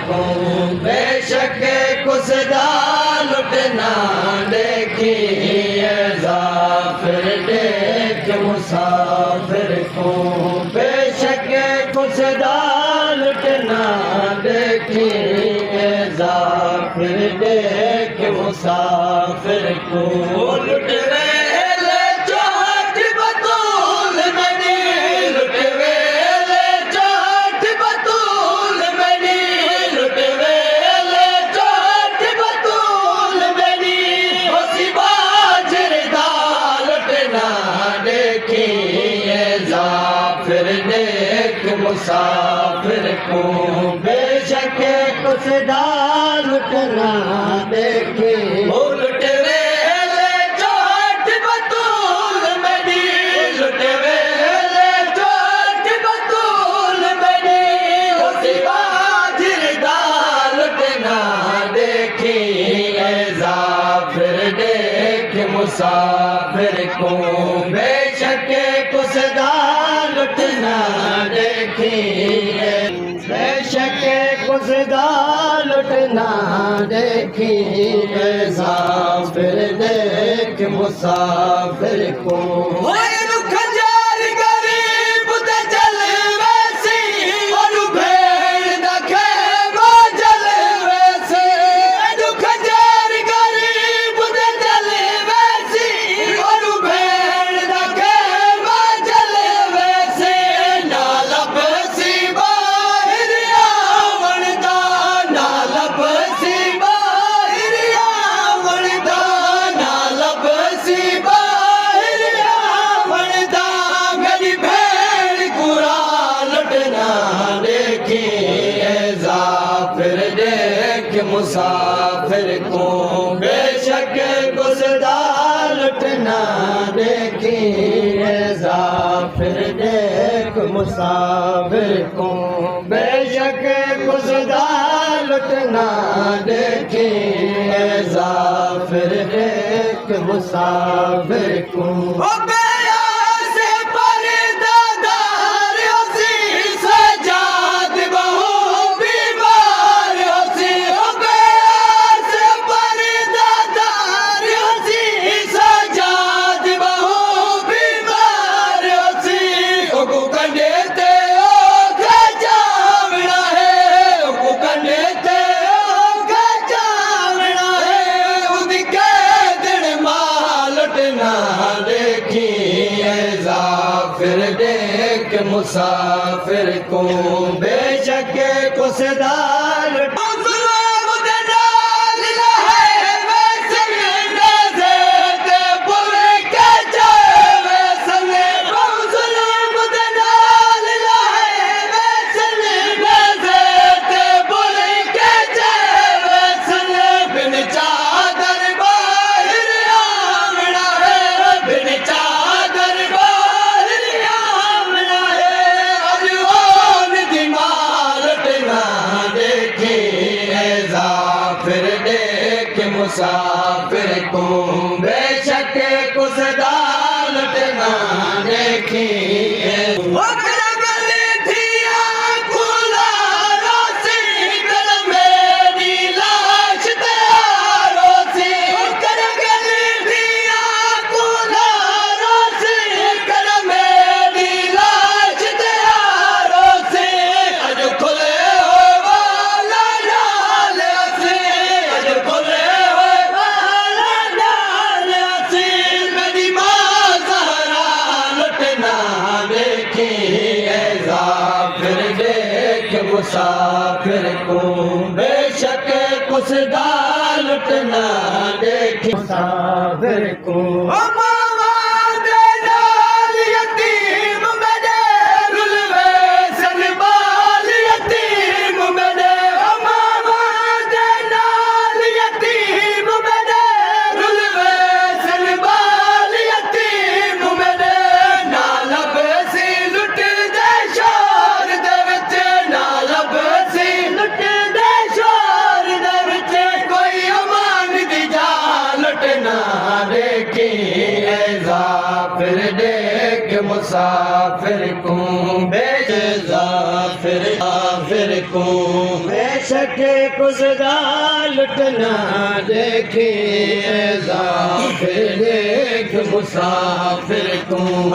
کو بے شک کسدا لٹنا دیکھی ظافر دیکھ مسافر کو بے شک کسدا لٹنا دیکھی ظافر دیکھ مسافر کو لٹ ویلے چوٹ بطول منی لٹ ویلے چوٹ بطول منی لٹ ویلے چوٹ بطول منی اسی باجر دا لٹنا دیکھی ظافر دیکھ مسافر کو بے شک کسدا لٹنا دیکھی لٹ ویلے چوٹ بطول منی لٹ ویلے چوٹ بطول منی اسی باجر دا لٹنا دیکھی ظافر دیکھ مسافر کو بے شک کسدا لٹنا دیکھی بے شک کسدا لٹنا دیکھی ظافر دیکھ مسافر کو مسافر کو بے شک کسدا لٹنا دیکھی ظافر دیکھ مسافر کو بے شک کسدا لٹنا دیکھی ظافر دیکھ مسافر کو ظافر دیکھ مسافر کو بے شک کسدا مسافر کو بے شک کسدا لٹنا دیکھی مسافر کو بے شک کسدا لٹنا دیکھی مسافر کو مسافر کو بے ظافر کو بے شک کسدا لٹنا دیکھے ظافر دیکھ مسافر کو